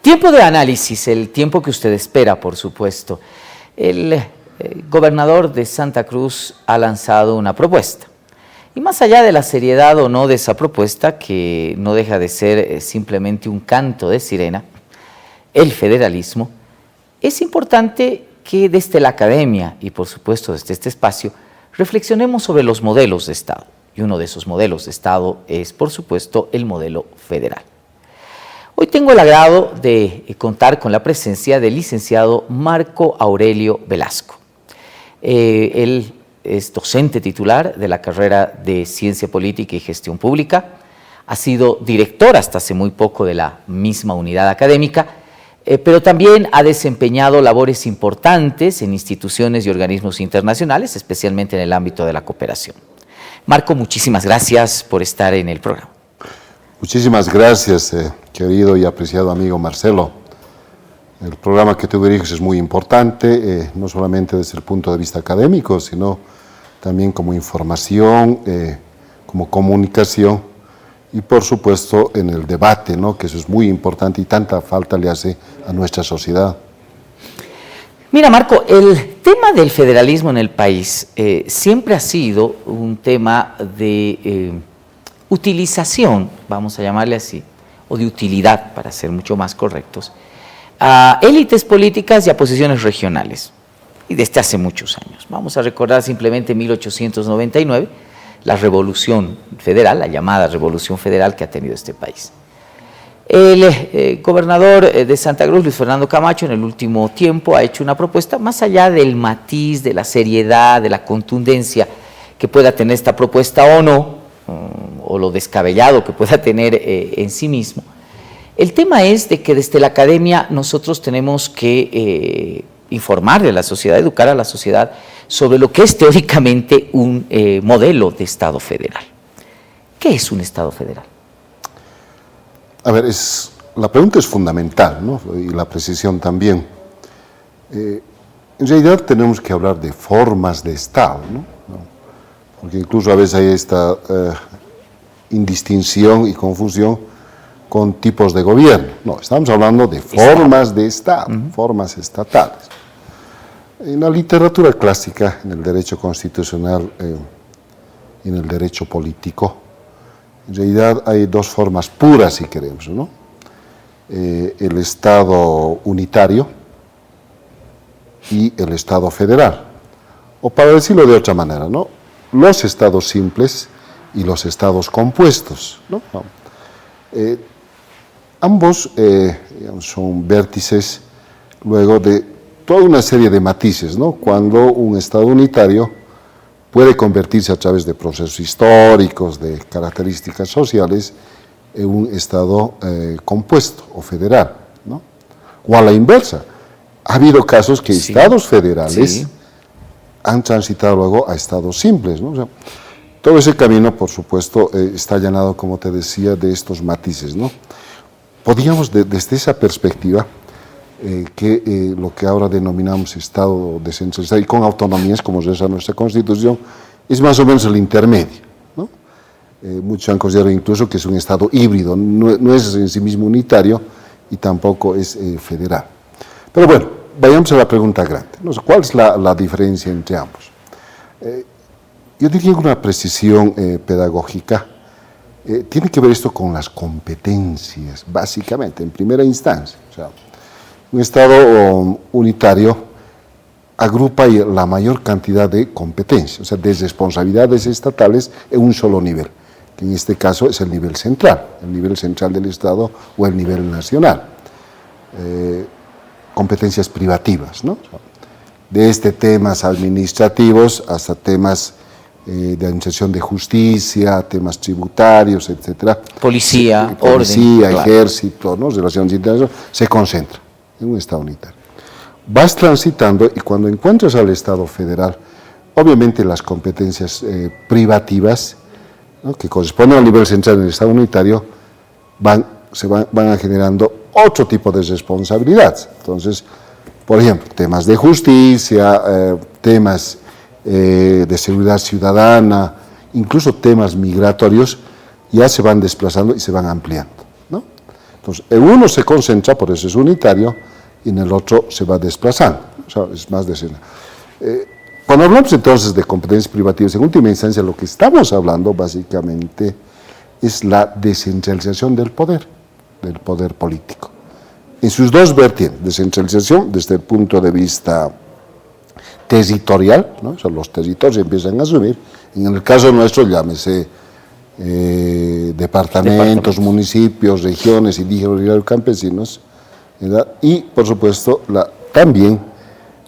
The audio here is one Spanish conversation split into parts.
Tiempo de análisis, el tiempo que usted espera, por supuesto. El gobernador de Santa Cruz ha lanzado una propuesta. Y más allá de la seriedad o no de esa propuesta, que no deja de ser simplemente un canto de sirena, el federalismo, es importante que desde la academia y por supuesto desde este espacio reflexionemos sobre los modelos de Estado. Y uno de esos modelos de Estado es, por supuesto, el modelo federal. Hoy tengo el agrado de contar con la presencia del licenciado Marco Aurelio Velasco. Él es docente titular de la carrera de Ciencia Política y Gestión Pública, ha sido director hasta hace muy poco de la misma unidad académica, pero también ha desempeñado labores importantes en instituciones y organismos internacionales, especialmente en el ámbito de la cooperación. Marco, muchísimas gracias por estar en el programa. Muchísimas gracias, querido y apreciado amigo Marcelo. El programa que tú diriges es muy importante, no solamente desde el punto de vista académico, sino también como información, como comunicación y por supuesto en el debate, ¿no? Que eso es muy importante y tanta falta le hace a nuestra sociedad. Mira, Marco, el tema del federalismo en el país siempre ha sido un tema de utilización, vamos a llamarle así, o de utilidad, para ser mucho más correctos, a élites políticas y a posiciones regionales, y desde hace muchos años. Vamos a recordar simplemente 1899, la Revolución Federal, la llamada Revolución Federal que ha tenido este país. El gobernador de Santa Cruz, Luis Fernando Camacho, en el último tiempo ha hecho una propuesta, más allá del matiz, de la seriedad, de la contundencia que pueda tener esta propuesta o no, o lo descabellado que pueda tener en sí mismo. El tema es de que desde la academia nosotros tenemos que informarle a la sociedad, educar a la sociedad sobre lo que es teóricamente un modelo de Estado federal. ¿Qué es un Estado federal? A ver, la pregunta es fundamental, ¿no? Y la precisión también. En realidad tenemos que hablar de formas de Estado, ¿no? Porque incluso a veces hay esta indistinción y confusión con tipos de gobierno. No, estamos hablando de formas de Estado, formas estatales. En la literatura clásica, en el derecho constitucional y en el derecho político, en realidad hay dos formas puras, si queremos, ¿no? El Estado unitario y el Estado federal. O para decirlo de otra manera, ¿no? Los estados simples y los estados compuestos, ¿no? Ambos son vértices luego de toda una serie de matices, ¿no? Cuando un estado unitario puede convertirse a través de procesos históricos, de características sociales, en un estado compuesto o federal, ¿no? O a la inversa. Ha habido casos que estados federales han transitado luego a estados simples, ¿no? O sea, todo ese camino, por supuesto, está llenado, como te decía, de estos matices, ¿no? Podríamos, desde esa perspectiva, lo que ahora denominamos Estado descentralizado y con autonomías, como reza nuestra Constitución, es más o menos el intermedio, ¿no? Muchos han considerado incluso que es un Estado híbrido, no es en sí mismo unitario y tampoco es federal. Pero bueno, vayamos a la pregunta grande, ¿no? ¿Cuál es la diferencia entre ambos? Yo diría que una precisión pedagógica tiene que ver esto con las competencias, básicamente, en primera instancia. O sea, un Estado unitario agrupa la mayor cantidad de competencias, o sea, de responsabilidades estatales en un solo nivel, que en este caso es el nivel central del Estado o el nivel nacional. Competencias privativas, ¿no? Desde temas administrativos hasta temas de administración de justicia, temas tributarios, etcétera. Policía, orden, ejército, ¿no? Relaciones internacionales, se concentra en un Estado unitario. Vas transitando y cuando encuentras al Estado federal, obviamente las competencias privativas, ¿no? Que corresponden al nivel central del Estado unitario, van generando otro tipo de responsabilidades. Entonces, por ejemplo, temas de justicia, temas de seguridad ciudadana, incluso temas migratorios, ya se van desplazando y se van ampliando, ¿no? Entonces, en uno se concentra, por eso es unitario, y en el otro se va desplazando, o sea, es más descentralizado. Cuando hablamos entonces de competencias privativas, en última instancia lo que estamos hablando básicamente es la descentralización del poder político. En sus dos vertientes, descentralización desde el punto de vista territorial, ¿no? O sea, los territorios empiezan a asumir, en el caso nuestro llámese departamentos, municipios, regiones, indígenas, campesinos, ¿verdad? Y por supuesto también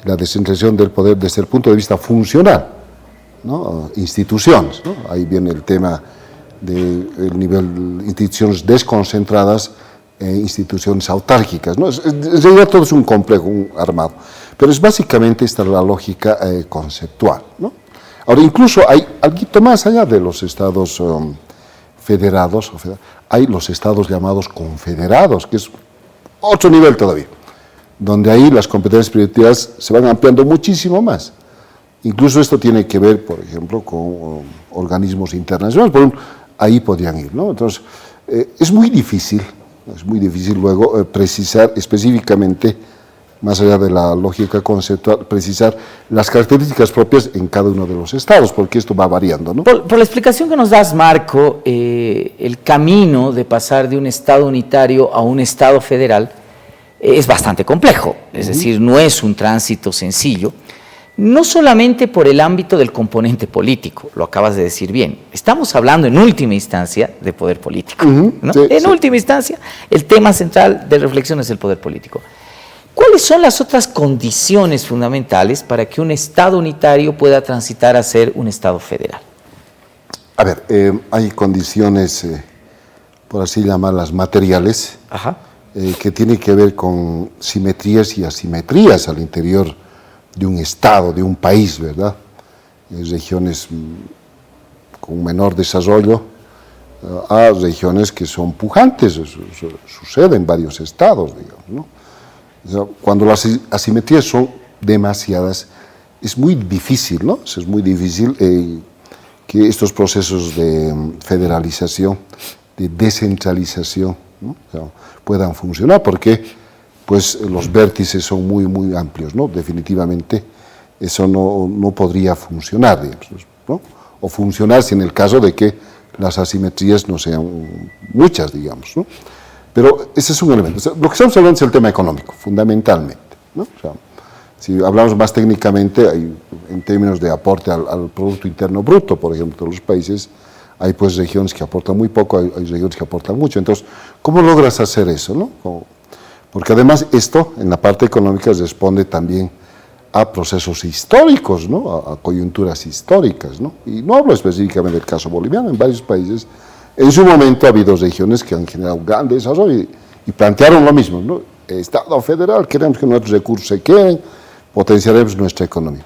la descentralización del poder desde el punto de vista funcional, ¿no? Instituciones, ¿no? Ahí viene el tema del nivel de instituciones desconcentradas e instituciones autárquicas, ¿no? En realidad todo es un complejo, un armado, pero es básicamente esta la lógica conceptual, ¿no? Ahora, incluso hay algo más allá de los estados federados, hay los estados llamados confederados, que es otro nivel todavía, donde ahí las competencias privativas se van ampliando muchísimo más. Incluso esto tiene que ver, por ejemplo, con organismos internacionales, por ejemplo, ahí podrían ir, ¿no? Entonces, es muy difícil luego precisar específicamente, más allá de la lógica conceptual, precisar las características propias en cada uno de los estados, porque esto va variando, ¿no? Por la explicación que nos das, Marco, el camino de pasar de un estado unitario a un estado federal es bastante complejo, es decir, no es un tránsito sencillo, no solamente por el ámbito del componente político, lo acabas de decir bien, estamos hablando en última instancia de poder político, ¿no? Sí, en última instancia, el tema central de reflexión es el poder político. ¿Cuáles son las otras condiciones fundamentales para que un Estado unitario pueda transitar a ser un Estado federal? A ver, hay condiciones, por así llamarlas, materiales, que tienen que ver con simetrías y asimetrías al interior de un Estado, de un país, ¿verdad? Regiones con menor desarrollo a regiones que son pujantes, sucede en varios estados, digamos, ¿no? O sea, cuando las asimetrías son demasiadas, es muy difícil, ¿no? Es muy difícil que estos procesos de federalización, de descentralización, ¿no? O sea, puedan funcionar, porque pues, los vértices son muy, muy amplios, ¿no? Definitivamente eso no podría funcionar, digamos, ¿no? O funcionar si en el caso de que las asimetrías no sean muchas, digamos, ¿no? Pero ese es un elemento. O sea, lo que estamos hablando es el tema económico, fundamentalmente, ¿no? O sea, si hablamos más técnicamente, en términos de aporte al Producto Interno Bruto, por ejemplo, de los países, hay pues regiones que aportan muy poco, hay regiones que aportan mucho. Entonces, ¿cómo logras hacer eso, no? Porque además esto, en la parte económica, responde también a procesos históricos, ¿no? A coyunturas históricas, ¿no? Y no hablo específicamente del caso boliviano, en varios países en su momento ha habido regiones que han generado un gran desarrollo y plantearon lo mismo, ¿no? Estado federal, queremos que nuestros recursos se queden, potenciaremos nuestra economía.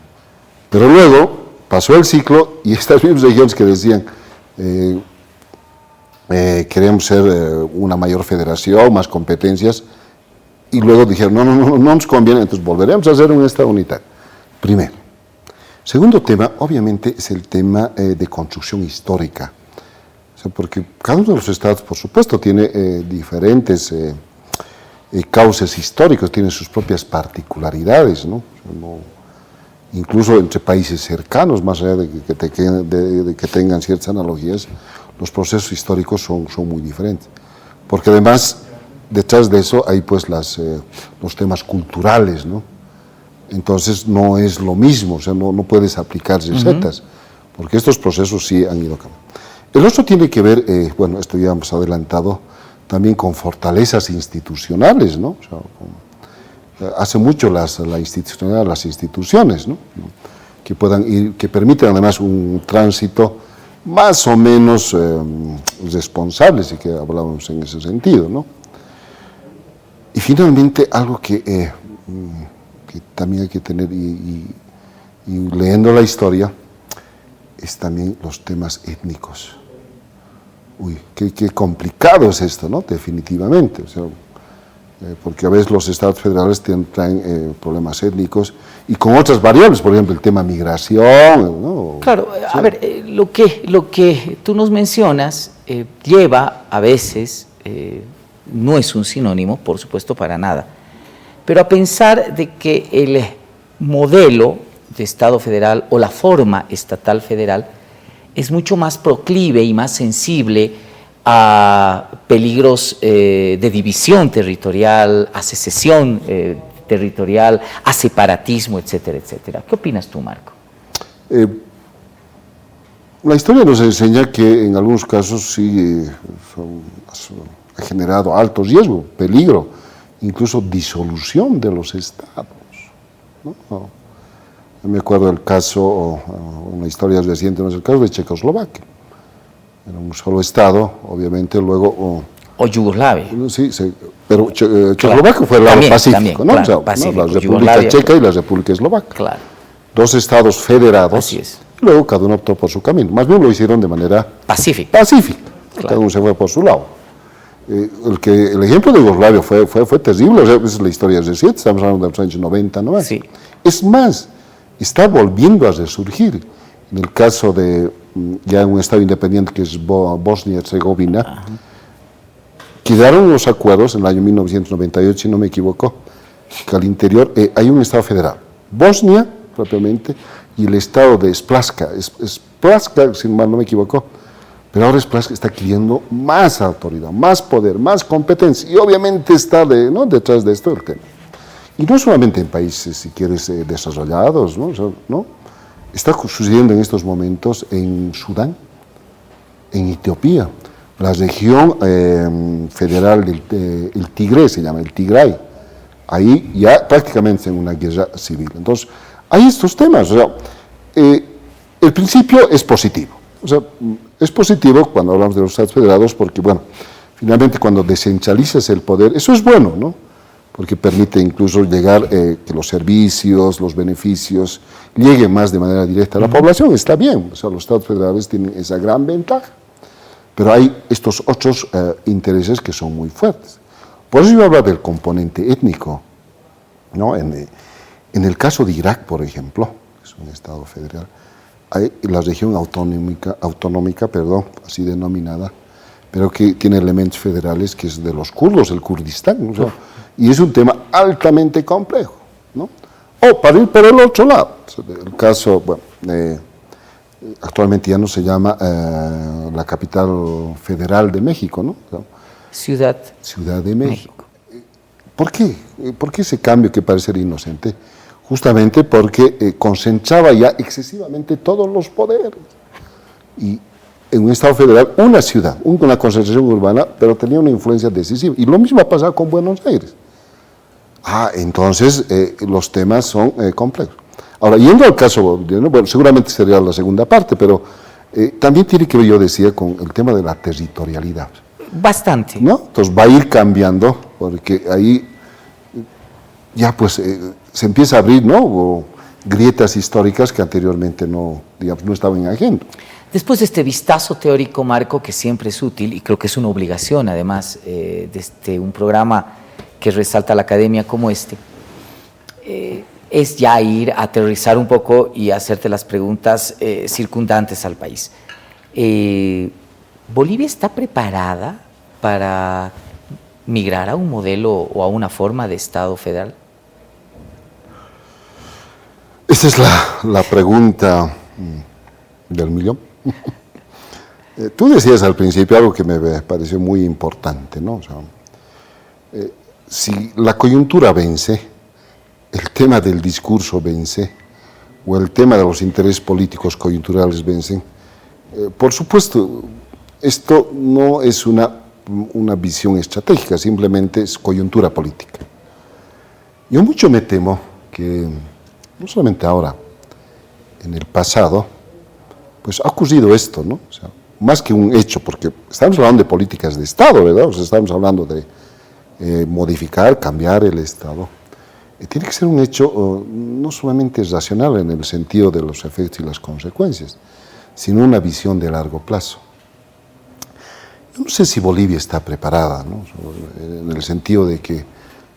Pero luego pasó el ciclo y estas mismas regiones que decían queremos ser una mayor federación, más competencias, y luego dijeron no nos conviene, entonces volveremos a hacer un Estado unitario. Primero. Segundo tema, obviamente, es el tema de construcción histórica. Porque cada uno de los estados, por supuesto, tiene diferentes cauces históricos, tiene sus propias particularidades, ¿no? Incluso entre países cercanos, más allá de que tengan ciertas analogías, los procesos históricos son muy diferentes. Porque además, detrás de eso hay pues los temas culturales, ¿no? Entonces no es lo mismo, o sea, no puedes aplicar recetas, porque estos procesos sí han ido cambiando. El otro tiene que ver, bueno, esto ya hemos adelantado, también con fortalezas institucionales, ¿no? O sea, hace mucho la institucionalidad, las instituciones, ¿no? Que puedan ir, que permitan además un tránsito más o menos responsable, si que hablábamos en ese sentido, ¿no? Y finalmente algo que también hay que tener, y leyendo la historia, es también los temas étnicos. Uy, qué complicado es esto, ¿no? Definitivamente. O sea, porque a veces los estados federales traen problemas étnicos y con otras variables, por ejemplo, el tema migración, ¿no? Claro, a ver, lo que tú nos mencionas lleva a veces no es un sinónimo, por supuesto, para nada. Pero a pensar de que el modelo de Estado federal o la forma estatal federal es mucho más proclive y más sensible a peligros de división territorial, a secesión territorial, a separatismo, etcétera, etcétera. ¿Qué opinas tú, Marco? La historia nos enseña que en algunos casos sí ha generado alto riesgo, peligro, incluso disolución de los estados, ¿no? Yo me acuerdo del caso, una historia reciente, no es el caso de Checoslovaquia. Era un solo estado, obviamente, luego... O Yugoslavia. Sí, pero Checoslovaquia fue el lado pacífico, ¿no? Claro, o sea, pacífico, ¿no? La República Checa y la República Eslovaca. Claro. Dos estados federados. Así es. Luego cada uno optó por su camino. Más bien lo hicieron de manera pacífica. Claro. Cada uno se fue por su lado. El ejemplo de Yugoslavia fue terrible. O sea, esa es la historia reciente. Estamos hablando de los años 90, ¿no? Sí. Es más, está volviendo a resurgir. En el caso de ya un estado independiente que es Bosnia y Herzegovina, quedaron los acuerdos en el año 1998, si no me equivoco, que al interior hay un estado federal. Bosnia, propiamente, y el estado de Splasca, si mal no me equivoco, pero ahora Splasca está adquiriendo más autoridad, más poder, más competencia, y obviamente está detrás de esto el tema. Y no solamente en países, si quieres, desarrollados, ¿no? O sea, ¿no? Está sucediendo en estos momentos en Sudán, en Etiopía, la región federal del Tigre, se llama el Tigray, ahí ya prácticamente en una guerra civil. Entonces, hay estos temas. O sea, el principio es positivo. O sea, es positivo cuando hablamos de los estados federados porque, bueno, finalmente cuando descentralizas el poder, eso es bueno, ¿no? Porque permite incluso llegar, que los servicios, los beneficios lleguen más de manera directa a la población, está bien. O sea, los estados federales tienen esa gran ventaja. Pero hay estos otros intereses que son muy fuertes. Por eso yo hablo del componente étnico, ¿no? En el caso de Irak, por ejemplo, que es un estado federal, hay la región autonómica, así denominada, pero que tiene elementos federales, que es de los kurdos, el Kurdistán, ¿no? Y es un tema altamente complejo, ¿no? O para ir por el otro lado, el caso, bueno, actualmente ya no se llama la capital federal de México, ¿no? Ciudad de México. ¿Por qué? ¿Por qué ese cambio que parece ser inocente? Justamente porque concentraba ya excesivamente todos los poderes. Y en un estado federal, una ciudad, una concentración urbana, pero tenía una influencia decisiva. Y lo mismo ha pasado con Buenos Aires. Entonces los temas son complejos. Ahora, yendo al caso, bueno, seguramente sería la segunda parte, pero también tiene que ver, yo decía, con el tema de la territorialidad. Bastante. ¿No? Entonces va a ir cambiando, porque ahí ya pues se empieza a abrir, ¿no? O grietas históricas que anteriormente no, digamos, no estaban en agenda. Después de este vistazo teórico, Marco, que siempre es útil, y creo que es una obligación, además, de un programa que resalta la academia como este, es ya ir a aterrizar un poco y hacerte las preguntas circundantes al país. ¿Bolivia está preparada para migrar a un modelo o a una forma de Estado federal? Esa es la pregunta del millón. Tú decías al principio algo que me pareció muy importante, ¿no? O sea, si la coyuntura vence, el tema del discurso vence, o el tema de los intereses políticos coyunturales vencen, por supuesto, esto no es una visión estratégica, simplemente es coyuntura política. Yo mucho me temo que, no solamente ahora, en el pasado, pues ha ocurrido esto, ¿no? O sea, más que un hecho, porque estamos hablando de políticas de Estado, ¿verdad? O sea, estamos hablando de modificar, cambiar el Estado. Tiene que ser un hecho no solamente racional en el sentido de los efectos y las consecuencias, sino una visión de largo plazo. Yo no sé si Bolivia está preparada, ¿no? En el sentido de que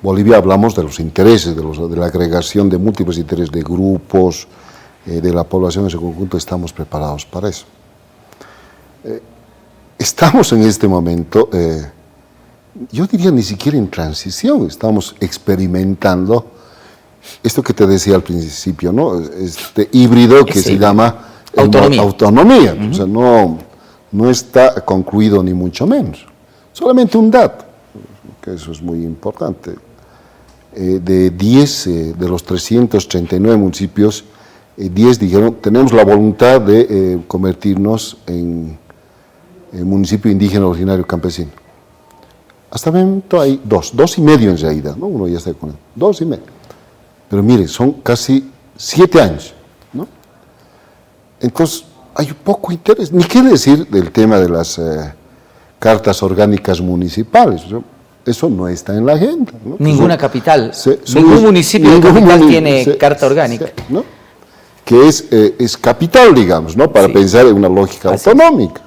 Bolivia hablamos de los intereses, de la agregación de múltiples intereses de grupos, de la población en su conjunto, estamos preparados para eso. Estamos en este momento yo diría ni siquiera en transición, estamos experimentando esto que te decía al principio, ¿no? Este híbrido que se llama autonomía. O sea, no está concluido ni mucho menos. Solamente un dato, que eso es muy importante. De 10 de los 339 municipios, 10 dijeron, tenemos la voluntad de convertirnos en municipio indígena originario campesino. Hasta el momento hay 2,5 en realidad, ¿no? Uno ya está con 2,5. Pero mire, son casi 7 años, ¿no? Entonces, hay poco interés. Ni qué decir del tema de las cartas orgánicas municipales. Eso no está en la agenda, ¿no? Ninguna capital, ningún municipio de capital tiene carta orgánica. ¿No? Que es capital, digamos, ¿no? Para pensar en una lógica autonómica.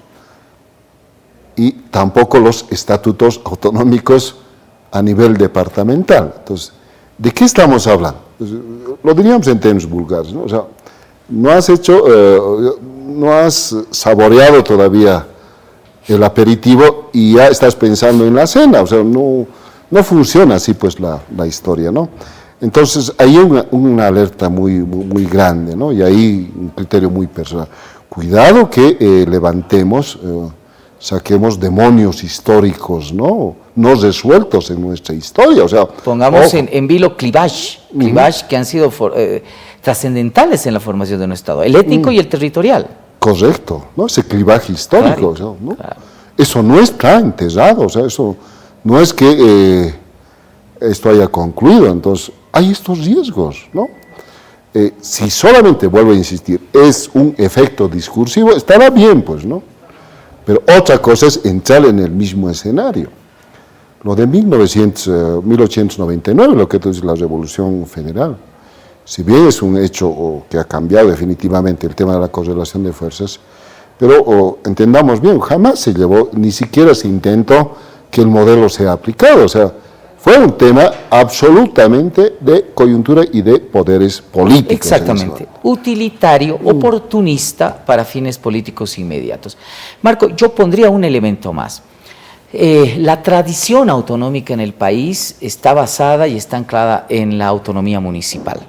Y tampoco los estatutos autonómicos a nivel departamental. Entonces, ¿de qué estamos hablando? Pues, lo diríamos en términos vulgares, ¿no? O sea, no has saboreado todavía el aperitivo y ya estás pensando en la cena. O sea, no funciona así pues la historia, ¿no? Entonces, hay una alerta muy grande, ¿no? Y ahí un criterio muy personal. Cuidado que levantemos... saquemos demonios históricos, no resueltos en nuestra historia. O sea, pongamos en vilo clivaje que han sido trascendentales en la formación de un Estado, el étnico y el territorial. Correcto, ¿no? Ese clivaje histórico. Claro, ¿no? claro. Eso no está enterrado, o sea, eso no es que esto haya concluido. Entonces, hay estos riesgos, ¿no? Si solamente, vuelvo a insistir, es un efecto discursivo, estará bien, pues, ¿no? Pero otra cosa es entrar en el mismo escenario. Lo de 1899, lo que es la Revolución Federal, si bien es un hecho que ha cambiado definitivamente el tema de la correlación de fuerzas, pero entendamos bien, jamás se llevó, ni siquiera se intentó que el modelo sea aplicado. O sea, fue un tema absolutamente de coyuntura y de poderes políticos. Exactamente, utilitario, oportunista para fines políticos inmediatos. Marco, yo pondría un elemento más. La tradición autonómica en el país está basada y está anclada en la autonomía municipal.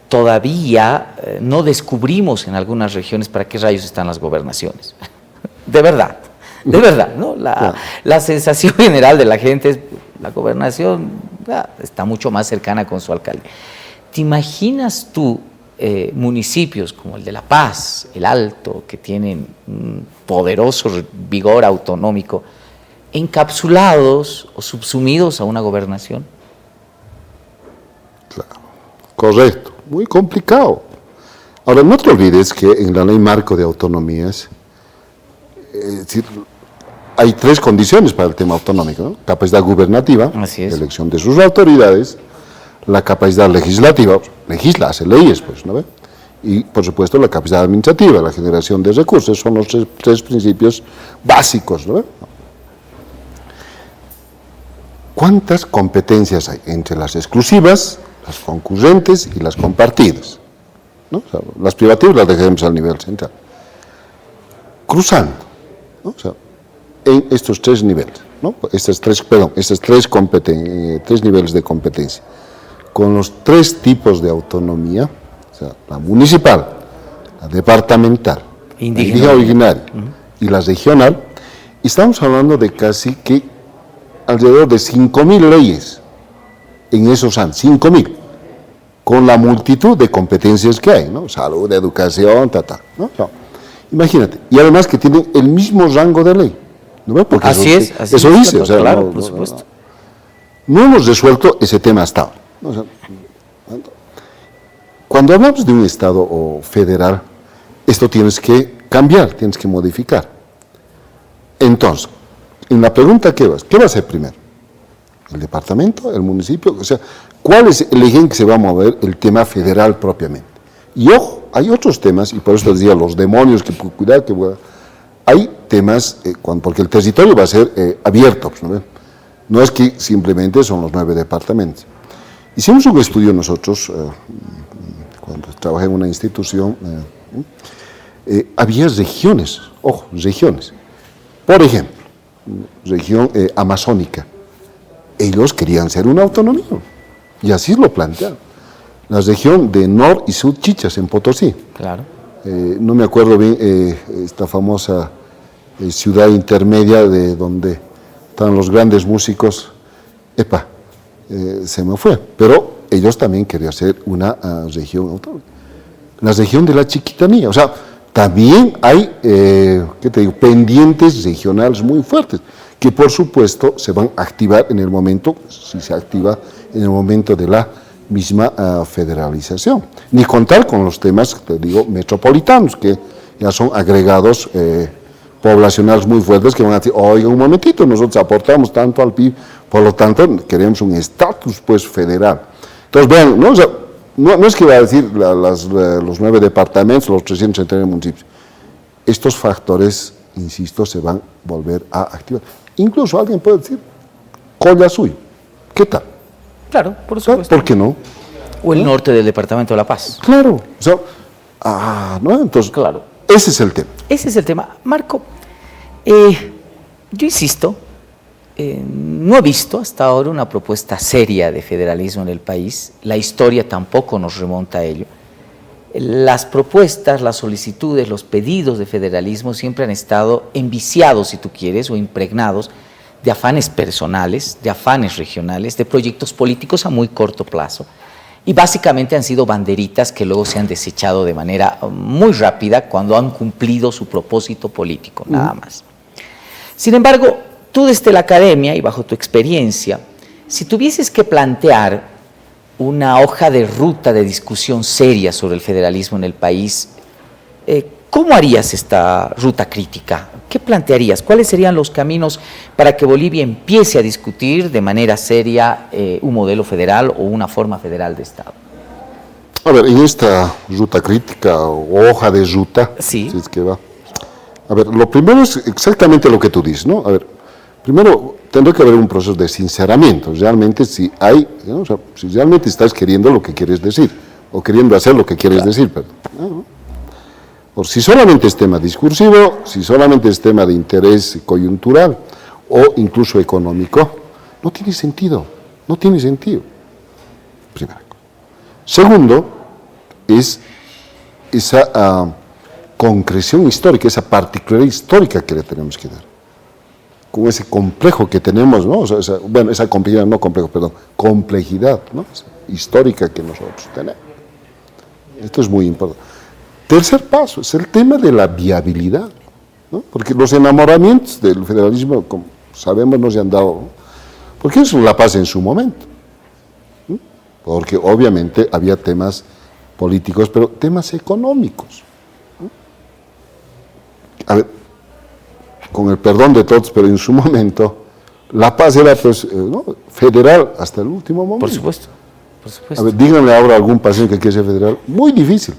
Todavía no descubrimos en algunas regiones para qué rayos están las gobernaciones. De verdad, ¿no? La sensación general de la gente es la gobernación está mucho más cercana con su alcalde. ¿Te imaginas tú municipios como el de La Paz, el Alto, que tienen un poderoso vigor autonómico, encapsulados o subsumidos a una gobernación? Claro, correcto, muy complicado. Ahora, no te olvides que en la ley marco de autonomías, hay 3 condiciones para el tema autonómico, ¿no? Capacidad gubernativa, elección de sus autoridades, la capacidad legislativa, legisla, hace leyes, pues, ¿no ve? Y, por supuesto, la capacidad administrativa, la generación de recursos, son los 3 principios básicos, ¿no ve? ¿Cuántas competencias hay entre las exclusivas, las concurrentes y las compartidas? ¿No? O sea, las privativas las dejemos al nivel central. Cruzando, ¿no? O sea, en estos 3 niveles, ¿no? Estos 3 niveles de competencia, con los 3 tipos de autonomía, o sea, la municipal, la departamental, la indígena originaria y la regional, estamos hablando de casi que alrededor de 5.000 leyes en esos años, 5.000, con la multitud de competencias que hay, ¿no? Salud, educación, ¿no? O sea, imagínate, y además que tienen el mismo rango de ley. ¿No? Porque así eso dice, o sea, claro, por supuesto. No hemos resuelto ese tema hasta ahora. O sea, cuando hablamos de un Estado federal, esto tienes que cambiar, tienes que modificar. Entonces, en la pregunta ¿qué va a ser primero? ¿El departamento, el municipio? O sea, ¿cuál es el eje en que se va a mover el tema federal propiamente? Y ojo, hay otros temas, y por eso les decía, los demonios, cuidado, hay temas, porque el territorio va a ser abierto, pues, ¿no? No es que simplemente son los 9 departamentos. Hicimos un estudio nosotros, cuando trabajé en una institución, había regiones, ojo, regiones. Por ejemplo, región amazónica. Ellos querían ser una autonomía, y así lo plantearon. La región de Nor y Sur Chichas, en Potosí. Claro. No me acuerdo bien esta famosa ciudad intermedia de donde están los grandes músicos. Se me fue. Pero ellos también querían ser una región autónoma. La región de la Chiquitanía. O sea, también hay, pendientes regionales muy fuertes, que por supuesto se van a activar en el momento, si se activa en el momento de la misma federalización. Ni contar con los temas, te digo, metropolitanos, que ya son agregados poblacionales muy fuertes que van a decir, oiga, un momentito, nosotros aportamos tanto al PIB, por lo tanto queremos un estatus pues federal. Entonces vean, ¿no? O sea, no es que va a decir los 9 departamentos, los 339 municipios. Estos factores, insisto, se van a volver a activar. Incluso alguien puede decir, Collasuyo, ¿qué tal? Claro, por supuesto. ¿Por qué no? O el norte del departamento de La Paz. Claro. O sea, ¿no? Entonces, claro. Ese es el tema. Ese es el tema. Marco, yo insisto, no he visto hasta ahora una propuesta seria de federalismo en el país. La historia tampoco nos remonta a ello. Las propuestas, las solicitudes, los pedidos de federalismo siempre han estado enviciados, si tú quieres, o impregnados de afanes personales, de afanes regionales, de proyectos políticos a muy corto plazo. Y básicamente han sido banderitas que luego se han desechado de manera muy rápida cuando han cumplido su propósito político, nada más. Sin embargo, tú desde la academia y bajo tu experiencia, si tuvieses que plantear una hoja de ruta de discusión seria sobre el federalismo en el país, ¿cómo harías esta ruta crítica? ¿Qué plantearías? ¿Cuáles serían los caminos para que Bolivia empiece a discutir de manera seria un modelo federal o una forma federal de Estado? A ver, en esta ruta crítica o hoja de ruta, sí. Si es que va. A ver, lo primero es exactamente lo que tú dices, ¿no? A ver, primero tendrá que haber un proceso de sinceramiento, realmente si hay, ¿no? O sea, si realmente estás queriendo lo que quieres decir, o queriendo hacer lo que quieres decir, perdón. ¿No? O si solamente es tema discursivo, si solamente es tema de interés coyuntural o incluso económico, no tiene sentido, no tiene sentido. Primera cosa. Segundo, es esa concreción histórica, esa particularidad histórica que le tenemos que dar. Con ese complejo que tenemos, ¿no? O sea, esa complejidad, no complejo, perdón, complejidad, ¿no? Histórica que nosotros tenemos. Esto es muy importante. Tercer paso es el tema de la viabilidad, ¿no? Porque los enamoramientos del federalismo, como sabemos, no se han dado, ¿no? Porque eso La Paz en su momento, ¿no? Porque obviamente había temas políticos, pero temas económicos, ¿no? A ver, con el perdón de todos, pero en su momento La Paz era pues, ¿no? federal hasta el último momento. Por supuesto, por supuesto. A ver, díganle ahora a algún paciente que quiere ser federal, muy difícil.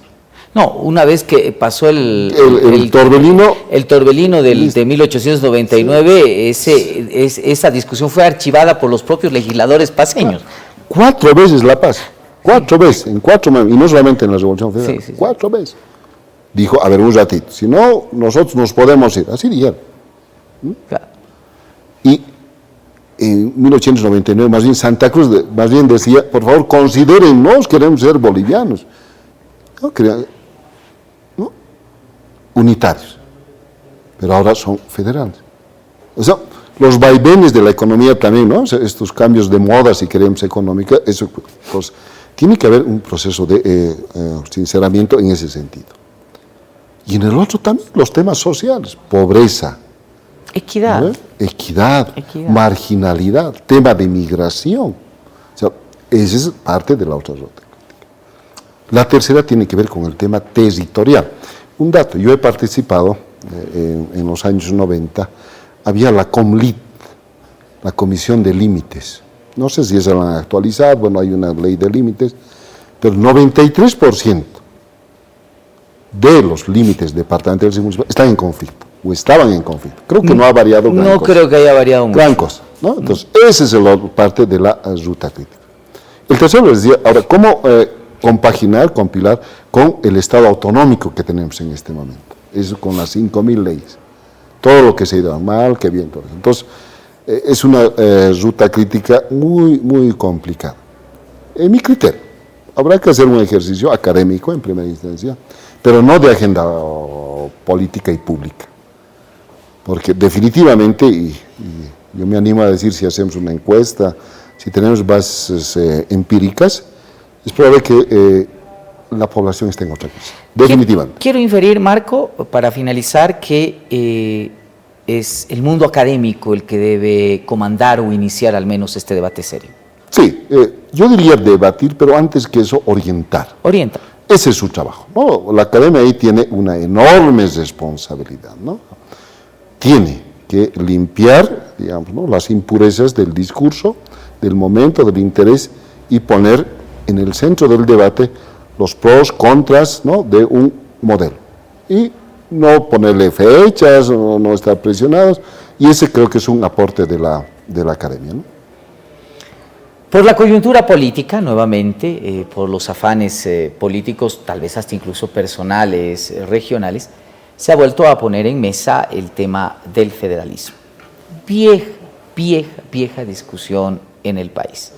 No, una vez que pasó el torbellino. El torbellino de 1899, esa discusión fue archivada por los propios legisladores paceños. 4 veces La Paz, 4 veces, en 4 meses, y no solamente en la Revolución Federal, 4 veces. Dijo, a ver, un ratito, si no, nosotros nos podemos ir, así dijeron. Claro. Y en 1899, más bien Santa Cruz, más bien decía, por favor, considérennos, queremos ser bolivianos. ¿No? Unitarios, pero ahora son federales. O sea, los vaivenes de la economía también, ¿no? O sea, estos cambios de moda, si queremos económica, eso, pues, tiene que haber un proceso de sinceramiento en ese sentido. Y en el otro también, los temas sociales, pobreza, equidad, ¿no? Equidad, marginalidad, tema de migración. O sea, esa es parte de la otra ruta. La tercera tiene que ver con el tema territorial. Un dato, yo he participado en los años 90, había la COMLIT, la Comisión de Límites. No sé si esa la han actualizado, bueno, hay una ley de límites, pero el 93% de los límites departamentales y municipales están en conflicto, o estaban en conflicto. Creo que no ha variado gran cosa. No creo que haya variado mucho. Gran cosa, ¿no? Entonces, esa es la parte de la ruta crítica. El tercero les decía, ahora, ¿cómo compaginar, compilar con el Estado autonómico que tenemos en este momento? Eso con las 5.000 leyes. todo lo que se ha ido mal, qué bien, todo eso. Entonces, es una ruta crítica muy, muy complicada. En mi criterio, habrá que hacer un ejercicio académico en primera instancia, pero no de agenda política y pública. Porque definitivamente, y yo me animo a decir, si hacemos una encuesta, si tenemos bases empíricas, es probable que la población esté en otra cosa, definitivamente. Quiero inferir, Marco, para finalizar, que es el mundo académico el que debe comandar o iniciar al menos este debate serio. Sí, yo diría debatir, pero antes que eso, orientar. Orienta. Ese es su trabajo, ¿no? La academia ahí tiene una enorme responsabilidad, ¿no? Tiene que limpiar, digamos, ¿no?, las impurezas del discurso, del momento, del interés, y poner en el centro del debate los pros, contras, ¿no?, de un modelo. Y no ponerle fechas, no estar presionados, y ese creo que es un aporte de la academia, ¿no? Por la coyuntura política, nuevamente, por los afanes políticos, tal vez hasta incluso personales, regionales, se ha vuelto a poner en mesa el tema del federalismo. Vieja discusión en el país.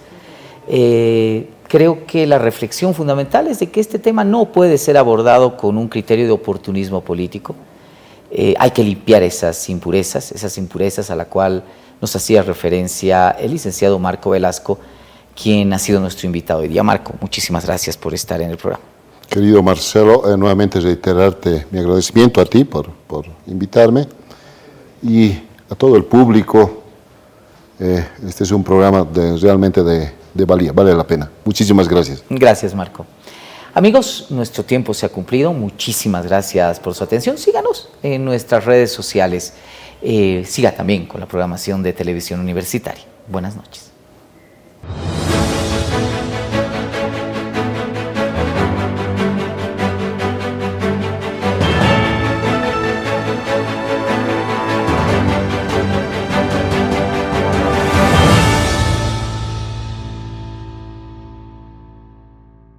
Creo que la reflexión fundamental es de que este tema no puede ser abordado con un criterio de oportunismo político. Hay que limpiar esas impurezas a la cual nos hacía referencia el licenciado Marco Velasco, quien ha sido nuestro invitado hoy día. Marco, muchísimas gracias por estar en el programa. Querido Marcelo, nuevamente reiterarte mi agradecimiento a ti por invitarme y a todo el público. Este es un programa realmente de valía, vale la pena. Muchísimas gracias. Gracias, Marco. Amigos, nuestro tiempo se ha cumplido. Muchísimas gracias por su atención. Síganos en nuestras redes sociales. Siga también con la programación de Televisión Universitaria. Buenas noches.